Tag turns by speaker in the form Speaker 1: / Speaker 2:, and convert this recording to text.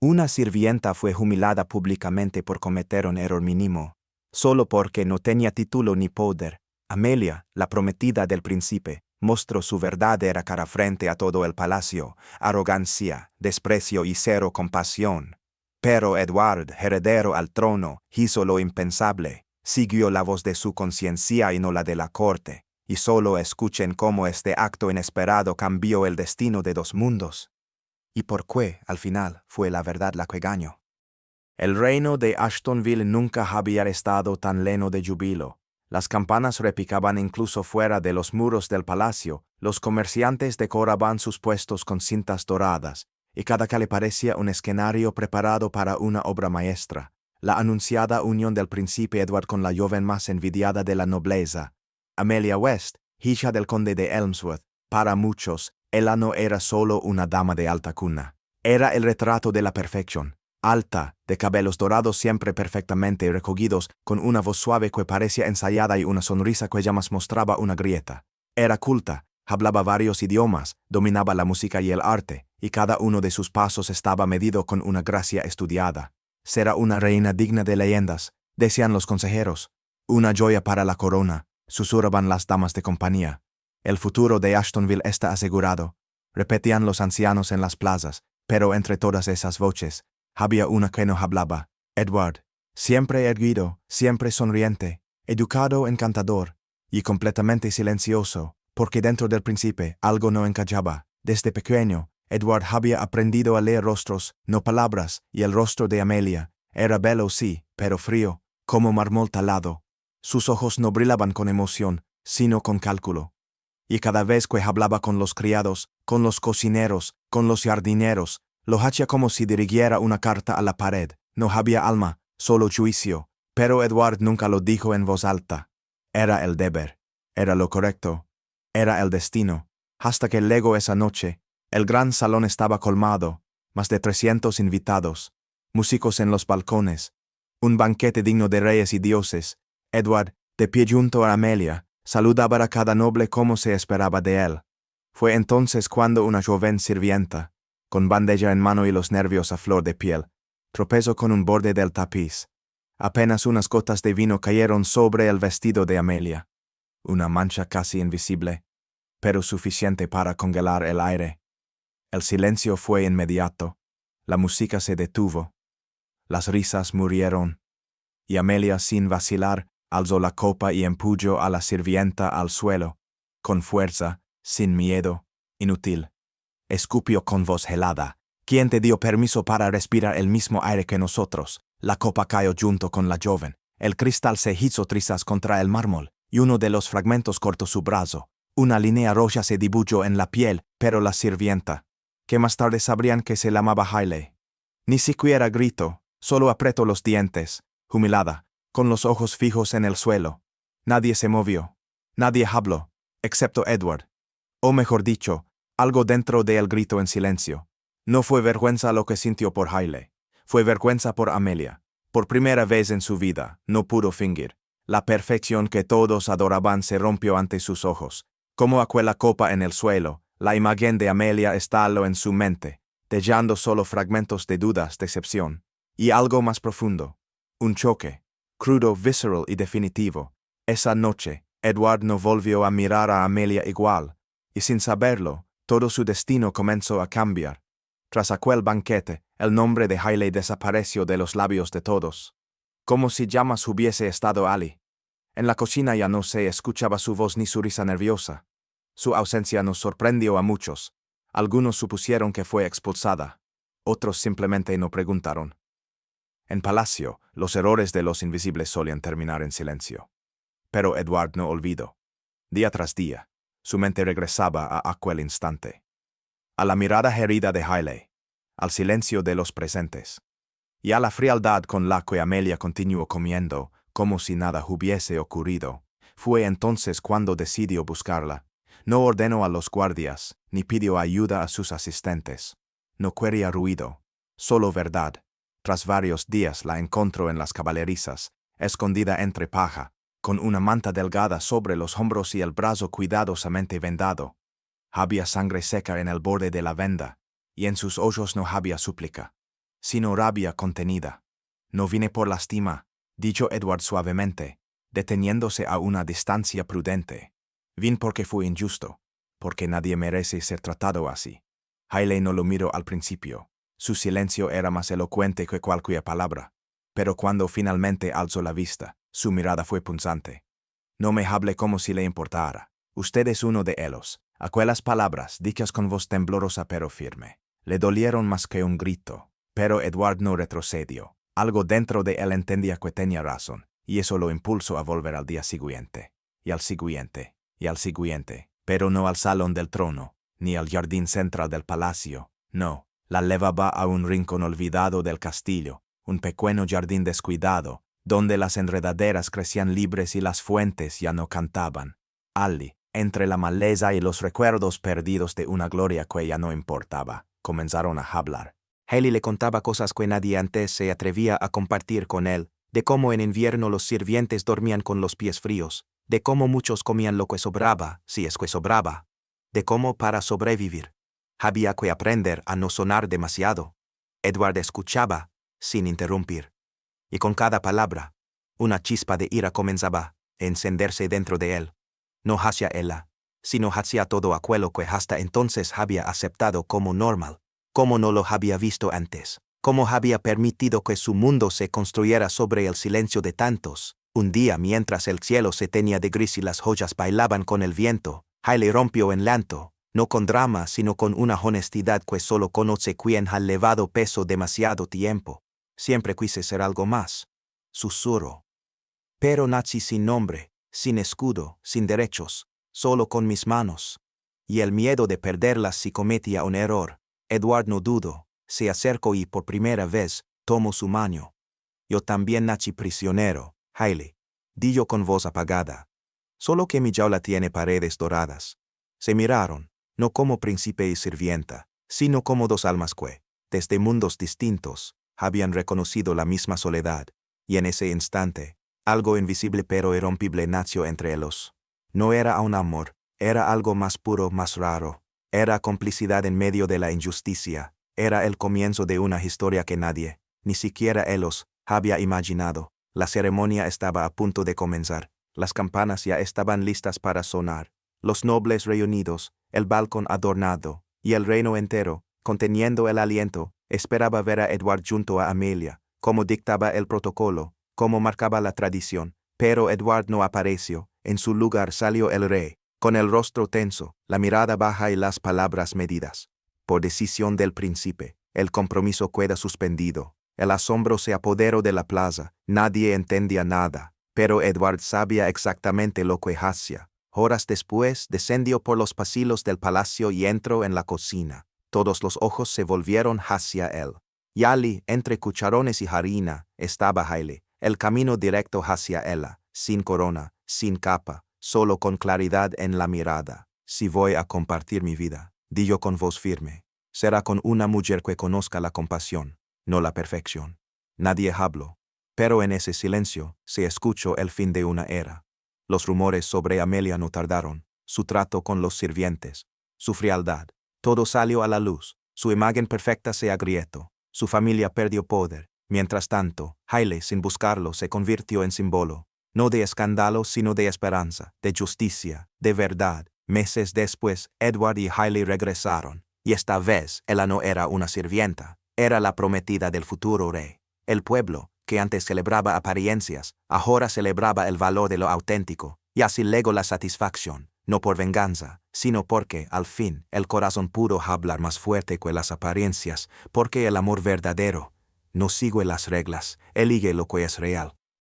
Speaker 1: Una sirvienta fue humillada públicamente por cometer un error mínimo, solo porque no tenía título ni poder. Amelia, la prometida del príncipe, mostró su verdadera cara frente a todo el palacio: arrogancia, desprecio y cero compasión. Pero Edward, heredero al trono, hizo lo impensable: siguió la voz de su conciencia y no la de la corte, y solo escuchen cómo este acto inesperado cambió el destino de dos mundos. Y por qué, al final, fue la verdad la que ganó. El reino de Ashtonville nunca había estado tan lleno de júbilo. Las campanas repicaban incluso fuera de los muros del palacio, los comerciantes decoraban sus puestos con cintas doradas, y cada calle parecía un escenario preparado para una obra maestra: la anunciada unión del príncipe Edward con la joven más envidiada de la nobleza, Amelia West, hija del conde de Elmsworth. Para muchos, ella no era solo una dama de alta cuna, era el retrato de la perfección: alta, de cabellos dorados siempre perfectamente recogidos, con una voz suave que parecía ensayada y una sonrisa que jamás mostraba una grieta. Era culta, hablaba varios idiomas, dominaba la música y el arte, y cada uno de sus pasos estaba medido con una gracia estudiada. Será una reina digna de leyendas, decían los consejeros. Una joya para la corona, susurraban las damas de compañía. El futuro de Ashtonville está asegurado, repetían los ancianos en las plazas, pero entre todas esas voces, había una que no hablaba: Edward, siempre erguido, siempre sonriente, educado, encantador, y completamente silencioso, porque dentro del príncipe algo no encajaba. Desde pequeño, Edward había aprendido a leer rostros, no palabras, y el rostro de Amelia era bello sí, pero frío, como mármol talado. Sus ojos no brillaban con emoción, sino con cálculo. Y cada vez que hablaba con los criados, con los cocineros, con los jardineros, lo hacía como si dirigiera una carta a la pared. No había alma, solo juicio, pero Edward nunca lo dijo en voz alta. Era el deber, era lo correcto, era el destino. Hasta que luego esa noche, el gran salón estaba colmado, más de 300 invitados, músicos en los balcones, un banquete digno de reyes y dioses. Edward, de pie junto a Amelia, saludaba a cada noble como se esperaba de él. Fue entonces cuando una joven sirvienta, con bandeja en mano y los nervios a flor de piel, tropezó con un borde del tapiz. Apenas unas gotas de vino cayeron sobre el vestido de Amelia. Una mancha casi invisible, pero suficiente para congelar el aire. El silencio fue inmediato. La música se detuvo. Las risas murieron. Y Amelia, sin vacilar, alzó la copa y empujó a la sirvienta al suelo, con fuerza, sin miedo, inútil. Escupió con voz helada: ¿Quién te dio permiso para respirar el mismo aire que nosotros? La copa cayó junto con la joven. El cristal se hizo trizas contra el mármol, y uno de los fragmentos cortó su brazo. Una línea roja se dibujó en la piel, pero la sirvienta, que más tarde sabrían que se llamaba Hayley, ni siquiera gritó, solo apretó los dientes, humillada, con los ojos fijos en el suelo. Nadie se movió. Nadie habló, excepto Edward. O mejor dicho, algo dentro de él gritó en silencio. No fue vergüenza lo que sintió por Hayley. Fue vergüenza por Amelia. Por primera vez en su vida, no pudo fingir. La perfección que todos adoraban se rompió ante sus ojos. Como aquella copa en el suelo, la imagen de Amelia estaló en su mente, dejando solo fragmentos de dudas, decepción, y algo más profundo. Un choque, crudo, visceral y definitivo. Esa noche, Edward no volvió a mirar a Amelia igual, y sin saberlo, todo su destino comenzó a cambiar. Tras aquel banquete, el nombre de Hayley desapareció de los labios de todos, como si jamás hubiese estado allí. En la cocina ya no se escuchaba su voz ni su risa nerviosa. Su ausencia nos sorprendió a muchos. Algunos supusieron que fue expulsada. Otros simplemente no preguntaron. En palacio, los errores de los invisibles solían terminar en silencio. Pero Edward no olvidó. Día tras día, su mente regresaba a aquel instante. A la mirada herida de Hayley, al silencio de los presentes, y a la frialdad con la que Amelia continuó comiendo, como si nada hubiese ocurrido. Fue entonces cuando decidió buscarla. No ordenó a los guardias, ni pidió ayuda a sus asistentes. No quería ruido, solo verdad. Tras varios días la encontró en las caballerizas, escondida entre paja, con una manta delgada sobre los hombros y el brazo cuidadosamente vendado. Había sangre seca en el borde de la venda, y en sus ojos no había súplica, sino rabia contenida. No vine por lástima, dijo Edward suavemente, deteniéndose a una distancia prudente. Vine porque fue injusto, porque nadie merece ser tratado así. Hailey no lo miró al principio. Su silencio era más elocuente que cualquier palabra, pero cuando finalmente alzó la vista, su mirada fue punzante. No me hable como si le importara. Usted es uno de ellos. Aquellas palabras, dichas con voz temblorosa pero firme, le dolieron más que un grito, pero Edward no retrocedió. Algo dentro de él entendía que tenía razón, y eso lo impulsó a volver al día siguiente, y al siguiente, y al siguiente, pero no al salón del trono, ni al jardín central del palacio, no, la llevaba a un rincón olvidado del castillo, un pequeño jardín descuidado, donde las enredaderas crecían libres y las fuentes ya no cantaban. Allí, entre la maleza y los recuerdos perdidos de una gloria que ya no importaba, comenzaron a hablar. Hailey le contaba cosas que nadie antes se atrevía a compartir con él, de cómo en invierno los sirvientes dormían con los pies fríos, de cómo muchos comían lo que sobraba, si es que sobraba, de cómo para sobrevivir había que aprender a no sonar demasiado. Edward escuchaba, sin interrumpir. Y con cada palabra, una chispa de ira comenzaba a encenderse dentro de él. No hacia ella, sino hacia todo aquello que hasta entonces había aceptado como normal, como no lo había visto antes, como había permitido que su mundo se construyera sobre el silencio de tantos. Un día, mientras el cielo se teñía de gris y las joyas bailaban con el viento, Hailey rompió en llanto, no con drama, sino con una honestidad que solo conoce quien ha llevado peso demasiado tiempo. Siempre quise ser algo más, susurró. Pero nací sin nombre, sin escudo, sin derechos, solo con mis manos. Y el miedo de perderlas si cometía un error. Edward no dudó, se acercó y por primera vez tomó su mano. Yo también nací prisionero, Hailey, dijo con voz apagada. Solo que mi jaula tiene paredes doradas. Se miraron, no como príncipe y sirvienta, sino como dos almas que, desde mundos distintos, habían reconocido la misma soledad, y en ese instante, algo invisible pero irrompible nació entre ellos. No era un amor, era algo más puro, más raro. Era complicidad en medio de la injusticia, era el comienzo de una historia que nadie, ni siquiera ellos, había imaginado. La ceremonia estaba a punto de comenzar, las campanas ya estaban listas para sonar, los nobles reunidos, el balcón adornado, y el reino entero, conteniendo el aliento, esperaba ver a Edward junto a Amelia, como dictaba el protocolo, como marcaba la tradición, pero Edward no apareció. En su lugar salió el rey, con el rostro tenso, la mirada baja y las palabras medidas. Por decisión del príncipe, el compromiso queda suspendido. El asombro se apoderó de la plaza, nadie entendía nada, pero Edward sabía exactamente lo que hacía. Horas después, descendió por los pasillos del palacio y entró en la cocina. Todos los ojos se volvieron hacia él. Y allí, entre cucharones y harina, estaba Hailey, el camino directo hacia ella, sin corona, sin capa, solo con claridad en la mirada. Si voy a compartir mi vida, dijo con voz firme, será con una mujer que conozca la compasión, no la perfección. Nadie habló, pero en ese silencio se escuchó el fin de una era. Los rumores sobre Amelia no tardaron, su trato con los sirvientes, su frialdad, todo salió a la luz, su imagen perfecta se agrietó, su familia perdió poder. Mientras tanto, Hailey, sin buscarlo, se convirtió en símbolo, no de escándalo sino de esperanza, de justicia, de verdad. Meses después, Edward y Hailey regresaron, y esta vez ella no era una sirvienta, era la prometida del futuro rey. El pueblo, que antes celebraba apariencias, ahora celebraba el valor de lo auténtico, y así legó la satisfacción, no por venganza, sino porque, al fin, el corazón pudo hablar más fuerte que las apariencias, porque el amor verdadero no sigue las reglas, elige lo que es real.